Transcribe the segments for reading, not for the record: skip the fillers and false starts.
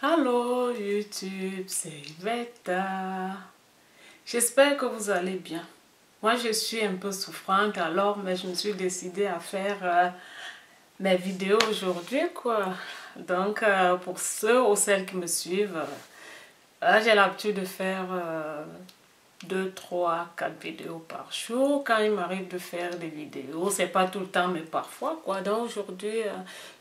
Allô YouTube, c'est Iveta. J'espère que vous allez bien. Moi je suis un peu souffrante alors, mais je me suis décidée à faire mes vidéos aujourd'hui quoi. Donc pour ceux ou celles qui me suivent, j'ai l'habitude de faire 2, 3, 4 vidéos par jour. Quand il m'arrive de faire des vidéos, c'est pas tout le temps mais parfois quoi. Donc aujourd'hui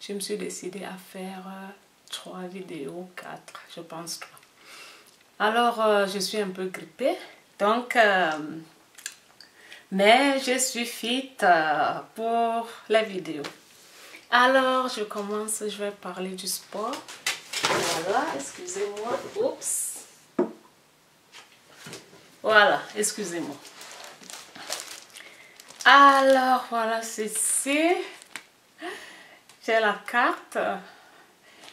je me suis décidée à faire 3 vidéos, 4, je pense 3. Alors je suis un peu grippée, donc mais je suis fit pour les vidéos. Alors je commence, je vais parler du sport. Voilà, excusez-moi. Oups. Voilà, excusez-moi. Alors voilà, ceci. J'ai la carte.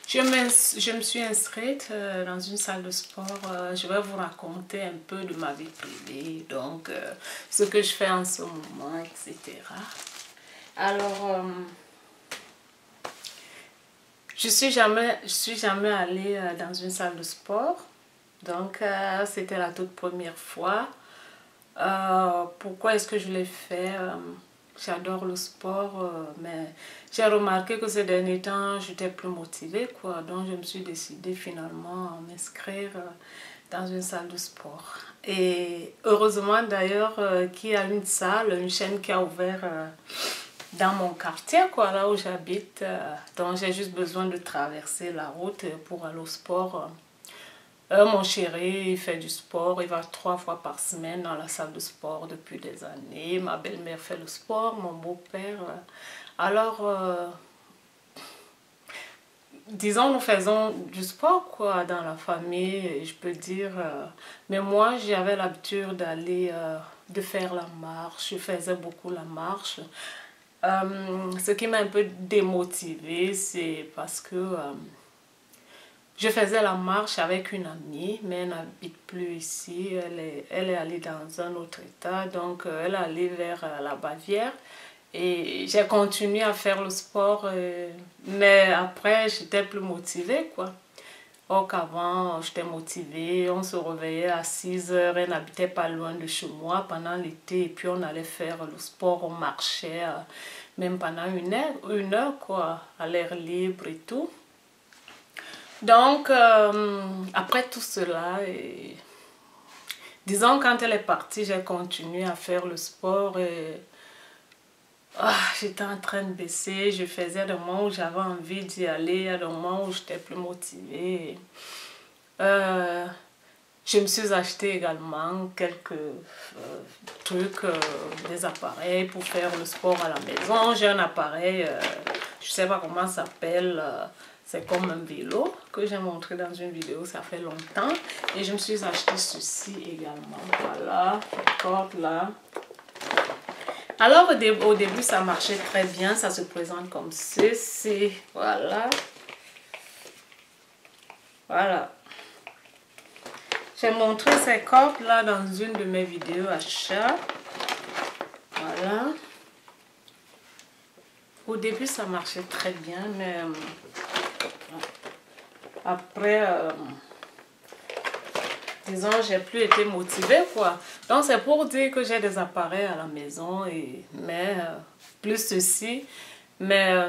Je me suis inscrite dans une salle de sport. Je vais vous raconter un peu de ma vie privée, donc ce que je fais en ce moment, etc. Alors, je suis jamais allée dans une salle de sport, donc c'était la toute première fois. Pourquoi est-ce que je l'ai fait? J'adore le sport, mais j'ai remarqué que ces derniers temps, j'étais plus motivée, quoi. Donc, je me suis décidée finalement à m'inscrire dans une salle de sport. Et heureusement d'ailleurs qu'il y a une salle, une chaîne qui a ouvert dans mon quartier, quoi, là où j'habite. Donc, j'ai juste besoin de traverser la route pour aller au sport. Mon chéri, il fait du sport, il va 3 fois par semaine dans la salle de sport depuis des années. Ma belle-mère fait le sport, mon beau-père. Alors, disons, nous faisons du sport quoi, dans la famille, je peux dire. Mais moi, j'avais l'habitude d'aller, de faire la marche. Je faisais beaucoup la marche. Ce qui m'a un peu démotivée, c'est parce que je faisais la marche avec une amie, mais elle n'habite plus ici. Elle est allée dans un autre état, donc elle est allée vers la Bavière. Et j'ai continué à faire le sport, mais après, j'étais plus motivée, quoi. Or qu'avant, j'étais motivée, on se réveillait à 6 heures, elle n'habitait pas loin de chez moi pendant l'été, et puis on allait faire le sport, on marchait, même pendant une heure, quoi, à l'air libre et tout. Donc, après tout cela, disons quand elle est partie, j'ai continué à faire le sport et j'étais en train de baisser. Je faisais des moments où j'avais envie d'y aller, à des moments où j'étais plus motivée. Je me suis acheté également quelques trucs, des appareils pour faire le sport à la maison. J'ai un appareil, je ne sais pas comment ça s'appelle. C'est comme un vélo que j'ai montré dans une vidéo, ça fait longtemps. Et je me suis acheté ceci également. Voilà, cette corde là. Alors au début ça marchait très bien, ça se présente comme ceci. Voilà. Voilà. J'ai montré ces cordes là dans une de mes vidéos achats. Voilà. Au début ça marchait très bien, mais après, disons, j'ai plus été motivée, quoi. Donc, c'est pour dire que j'ai des appareils à la maison, mais plus ceci. Mais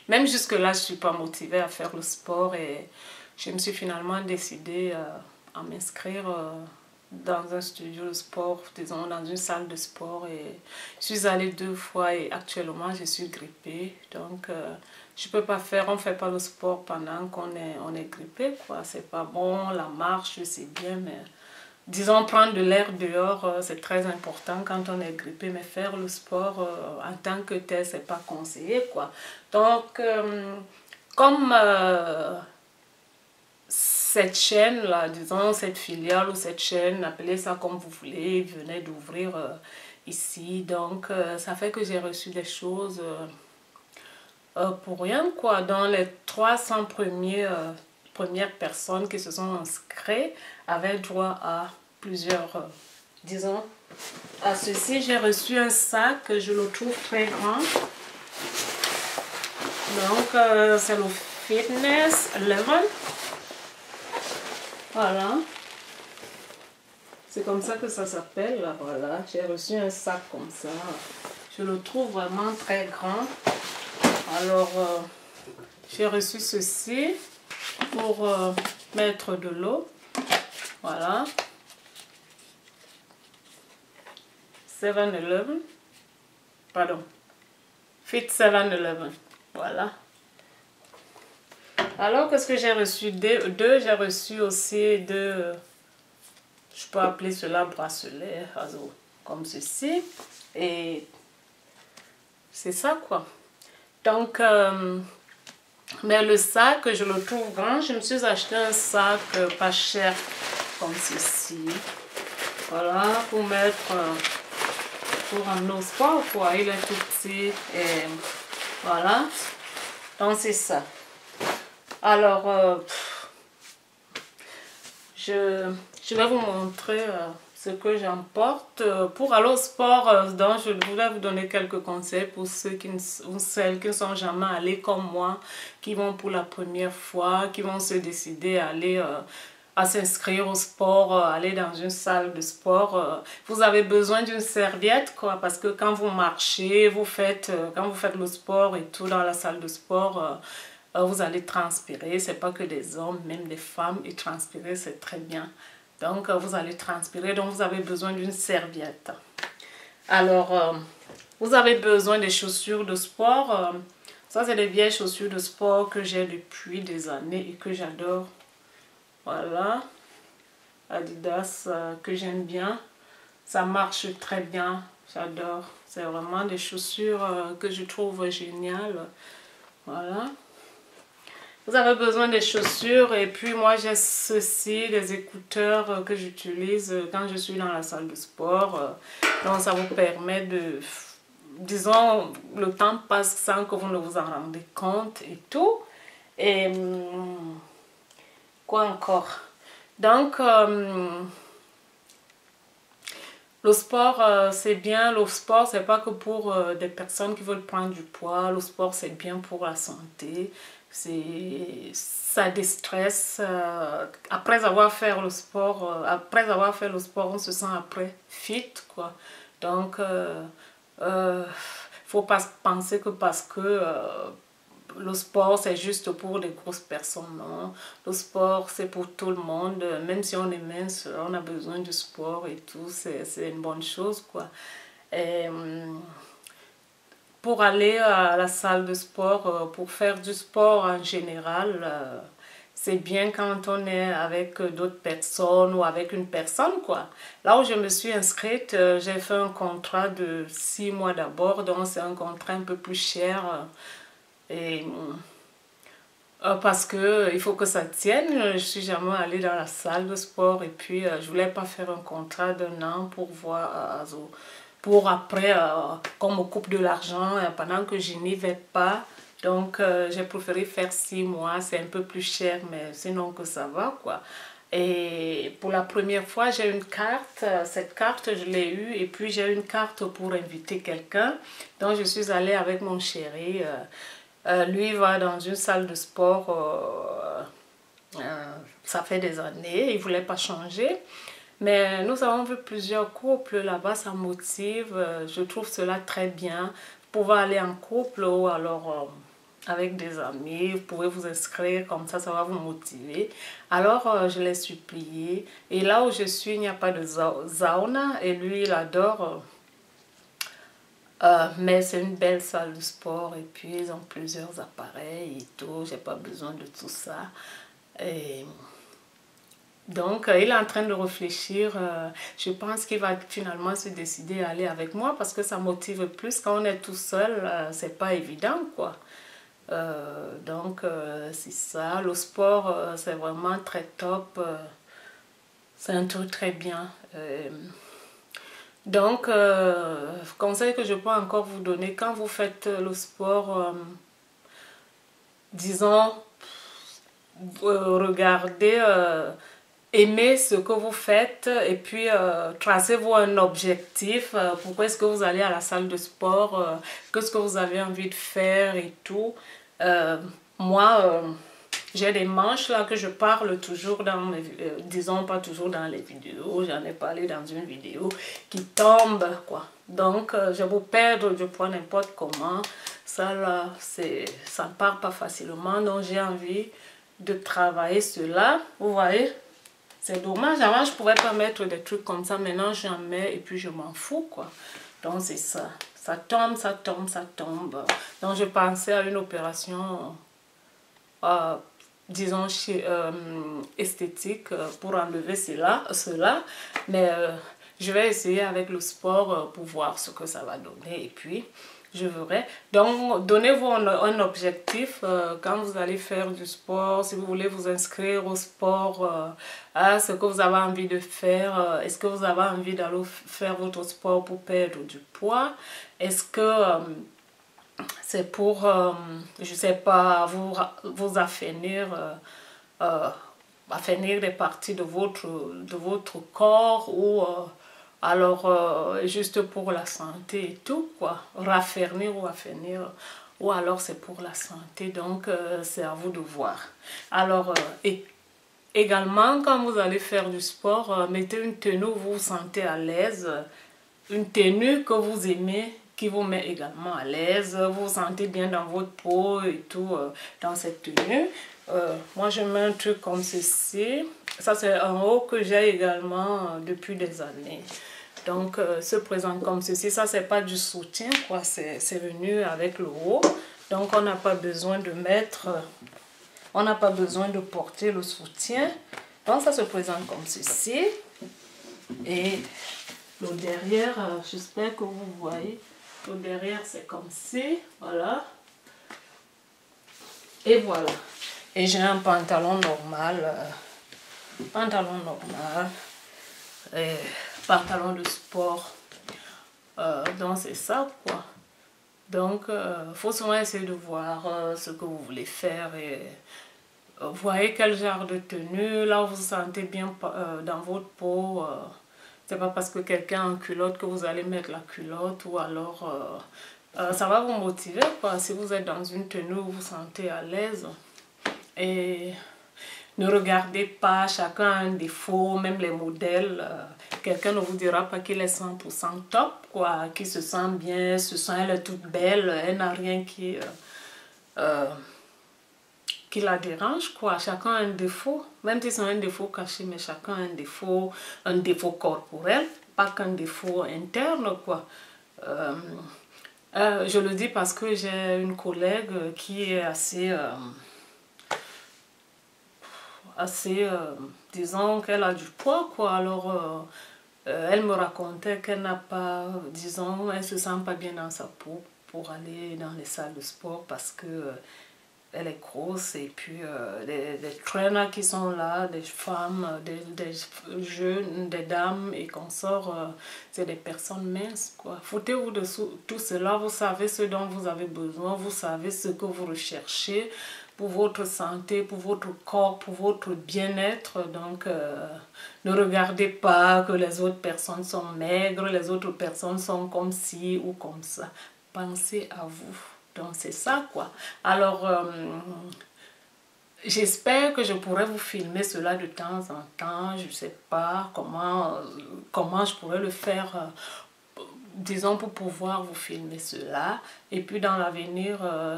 même jusque-là, je ne suis pas motivée à faire le sport et je me suis finalement décidée à m'inscrire dans un studio de sport, disons, dans une salle de sport. Et je suis allée 2 fois et actuellement, je suis grippée. Donc, je peux pas faire, on fait pas le sport pendant qu'on est grippé, quoi. C'est pas bon, la marche, je sais bien, mais disons, prendre de l'air dehors, c'est très important quand on est grippé, mais faire le sport en tant que tel, c'est pas conseillé, quoi. Donc, comme cette chaîne-là, disons, cette filiale ou cette chaîne, appelez ça comme vous voulez, venait d'ouvrir ici, donc ça fait que j'ai reçu des choses pour rien, quoi. Dans les 300 premières personnes qui se sont inscrites avaient droit à plusieurs, disons, à ceci. J'ai reçu un sac, je le trouve très grand. Donc, c'est le Fitness 11. Voilà. C'est comme ça que ça s'appelle. Voilà. J'ai reçu un sac comme ça. Je le trouve vraiment très grand. Alors, j'ai reçu ceci pour mettre de l'eau. Voilà. 7-Eleven. Pardon. Fit 7-Eleven. Voilà. Alors, qu'est-ce que j'ai reçu? Deux, j'ai reçu aussi deux, je peux appeler cela bracelet, comme ceci. Et c'est ça, quoi. Donc, mais le sac, je le trouve grand. Je me suis acheté un sac pas cher, comme ceci. Voilà, pour mettre, pour emmener au sport, quoi. Il est tout petit. Et voilà. Donc, c'est ça. Alors, je vais vous montrer ce que j'emporte pour aller au sport. Donc, je voulais vous donner quelques conseils pour ceux ou celles qui ne sont jamais allés comme moi, qui vont pour la première fois, qui vont se décider à aller à s'inscrire au sport, aller dans une salle de sport. Vous avez besoin d'une serviette, quoi, parce que quand vous marchez, quand vous faites le sport et tout dans la salle de sport, vous allez transpirer. C'est pas que des hommes, même des femmes, et transpirer c'est très bien. Donc vous allez transpirer, donc vous avez besoin d'une serviette. Alors vous avez besoin des chaussures de sport. Ça c'est des vieilles chaussures de sport que j'ai depuis des années et que j'adore. Voilà, Adidas que j'aime bien. Ça marche très bien, j'adore. C'est vraiment des chaussures que je trouve géniales. Voilà. Vous avez besoin des chaussures et puis moi j'ai ceci, des écouteurs que j'utilise quand je suis dans la salle de sport. Donc ça vous permet de, disons, le temps passe sans que vous ne vous en rendez compte et tout. Et quoi encore? Donc le sport c'est bien, le sport c'est pas que pour des personnes qui veulent prendre du poids, le sport c'est bien pour la santé. Ça déstresse. Après avoir fait le sport, on se sent après fit, quoi. Donc faut pas penser que parce que le sport c'est juste pour les grosses personnes, non. Le sport c'est pour tout le monde, même si on est mince, on a besoin du sport et tout, c'est une bonne chose, quoi. Et, pour aller à la salle de sport, pour faire du sport en général, c'est bien quand on est avec d'autres personnes ou avec une personne, quoi. Là où je me suis inscrite, j'ai fait un contrat de 6 mois d'abord, donc c'est un contrat un peu plus cher. Et parce que il faut que ça tienne. Je suis jamais allée dans la salle de sport et puis je voulais pas faire un contrat d'1 an pour voir pour après qu'on me coupe de l'argent pendant que je n'y vais pas. Donc j'ai préféré faire 6 mois, c'est un peu plus cher mais sinon que ça va, quoi. Et pour la première fois j'ai une carte, cette carte je l'ai eue et puis j'ai une carte pour inviter quelqu'un. Donc je suis allée avec mon chéri. Lui va dans une salle de sport, ça fait des années, il ne voulait pas changer. Mais nous avons vu plusieurs couples là-bas, ça motive, je trouve cela très bien. Vous pouvez aller en couple ou alors avec des amis, vous pouvez vous inscrire, comme ça va vous motiver. Alors je l'ai supplié et là où je suis, il n'y a pas de sauna et lui il adore. Mais c'est une belle salle de sport et puis ils ont plusieurs appareils et tout, j'ai pas besoin de tout ça. Et donc il est en train de réfléchir, je pense qu'il va finalement se décider à aller avec moi parce que ça motive plus. Quand on est tout seul, c'est pas évident, quoi. Donc c'est ça, le sport c'est vraiment très top, c'est un truc très bien. Donc, conseil que je peux encore vous donner, quand vous faites le sport, disons, regardez, aimez ce que vous faites et puis tracez-vous un objectif. Pourquoi est-ce que vous allez à la salle de sport, qu'est-ce que vous avez envie de faire et tout. moi, j'ai des manches là que je parle toujours dans mes... disons pas toujours dans les vidéos, j'en ai parlé dans une vidéo qui tombe quoi. Donc, je vais perdre du poids n'importe comment. Ça là, ça ne part pas facilement. Donc, j'ai envie de travailler cela. Vous voyez? C'est dommage. Avant, je ne pouvais pas mettre des trucs comme ça. Maintenant, j'en mets et puis je m'en fous quoi. Donc, c'est ça. Ça tombe, ça tombe, ça tombe. Donc, je pensais à une opération... disons esthétique pour enlever cela, mais je vais essayer avec le sport pour voir ce que ça va donner et puis je verrai. Donc donnez-vous un objectif quand vous allez faire du sport, si vous voulez vous inscrire au sport, à ce que vous avez envie de faire. Est-ce que vous avez envie d'aller faire votre sport pour perdre du poids? Est-ce que c'est pour, je sais pas, vous affinir, affinir des parties de votre corps ou alors juste pour la santé et tout, quoi. Raffermir ou affinir, ou alors c'est pour la santé, donc c'est à vous de voir. Alors, également, quand vous allez faire du sport, mettez une tenue où vous vous sentez à l'aise, une tenue que vous aimez, qui vous met également à l'aise, vous vous sentez bien dans votre peau et tout dans cette tenue. Moi je mets un truc comme ceci, ça c'est un haut que j'ai également depuis des années. Donc se présente comme ceci, ça c'est pas du soutien quoi, c'est venu avec le haut. Donc on n'a pas besoin de mettre, on n'a pas besoin de porter le soutien. Donc ça se présente comme ceci. Et le derrière, j'espère que vous voyez. Le derrière, c'est comme ci. Voilà. Et voilà. Et j'ai un pantalon normal. Pantalon normal. Et pantalon de sport. Donc, c'est ça, quoi. Donc, il faut souvent essayer de voir ce que vous voulez faire. Et voyez quel genre de tenue. Là où vous vous sentez bien dans votre peau. C'est pas parce que quelqu'un a en culotte que vous allez mettre la culotte ou alors ça va vous motiver quoi, si vous êtes dans une tenue où vous vous sentez à l'aise. Et ne regardez pas, chacun a un défaut, même les modèles. Quelqu'un ne vous dira pas qu'il est 100% top quoi, qu'il se sent bien, elle est toute belle, elle n'a rien qui la dérange quoi. Chacun a un défaut, même si c'est un défaut caché, mais chacun a un défaut corporel, pas qu'un défaut interne quoi. Je le dis parce que j'ai une collègue qui est disons qu'elle a du poids quoi. Alors elle me racontait qu'elle n'a pas, disons, elle se sent pas bien dans sa peau pour aller dans les salles de sport parce que elle est grosse et puis des traîneurs qui sont là, des femmes, des jeunes, des dames et consorts, c'est des personnes minces quoi. Foutez-vous de tout cela, vous savez ce dont vous avez besoin, vous savez ce que vous recherchez pour votre santé, pour votre corps, pour votre bien-être. Donc ne regardez pas que les autres personnes sont maigres, les autres personnes sont comme ci ou comme ça. Pensez à vous. Donc c'est ça quoi. Alors j'espère que je pourrai vous filmer cela de temps en temps. Je ne sais pas comment je pourrais le faire, disons pour pouvoir vous filmer cela. Et puis dans l'avenir,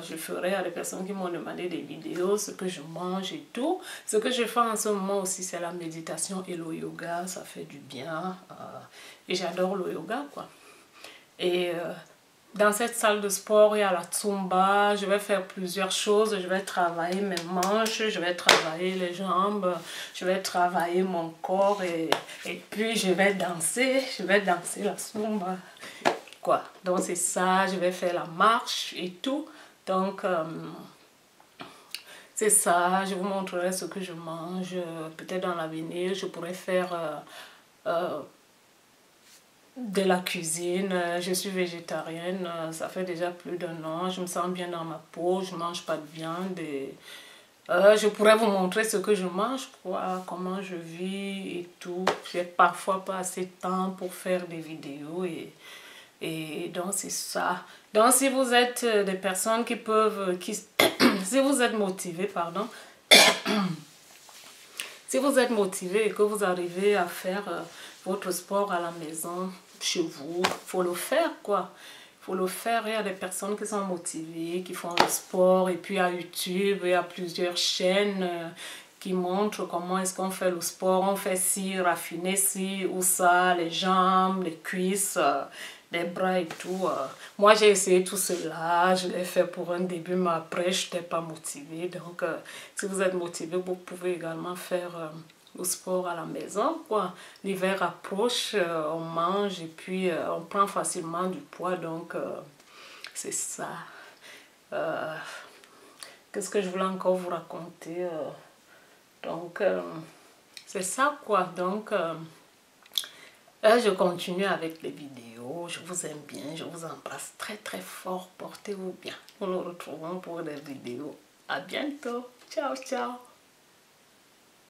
je ferai à des personnes qui m'ont demandé des vidéos, ce que je mange et tout. Ce que je fais en ce moment aussi, c'est la méditation et le yoga. Ça fait du bien. Et j'adore le yoga quoi. Et dans cette salle de sport, il y a la Zumba. Je vais faire plusieurs choses. Je vais travailler mes manches, je vais travailler les jambes, je vais travailler mon corps et puis je vais danser. Je vais danser la Zumba. Quoi. Donc c'est ça, je vais faire la marche et tout. Donc c'est ça, je vous montrerai ce que je mange. Peut-être dans l'avenir, je pourrais faire de la cuisine. Je suis végétarienne, ça fait déjà plus d'1 an, je me sens bien dans ma peau, je ne mange pas de viande et je pourrais vous montrer ce que je mange, quoi, comment je vis et tout. J'ai parfois pas assez de temps pour faire des vidéos et donc c'est ça. Donc si vous êtes des personnes qui si vous êtes motivé, pardon, si vous êtes motivé et que vous arrivez à faire votre sport à la maison, chez vous, il faut le faire, quoi. Il faut le faire. Il y a des personnes qui sont motivées, qui font le sport. Et puis à YouTube, il y a plusieurs chaînes qui montrent comment est-ce qu'on fait le sport. On fait ci, raffiner ci ou ça, les jambes, les cuisses, les bras et tout. Moi, j'ai essayé tout cela. Je l'ai fait pour un début, mais après, je n'étais pas motivée. Donc, si vous êtes motivé, vous pouvez également faire le sport à la maison, quoi. L'hiver approche, on mange et puis on prend facilement du poids. Donc, c'est ça. Qu'est-ce que je voulais encore vous raconter? Donc, c'est ça, quoi. Donc, là, je continue avec les vidéos. Je vous aime bien. Je vous embrasse très, très fort. Portez-vous bien. Nous nous retrouvons pour des vidéos. À bientôt. Ciao, ciao.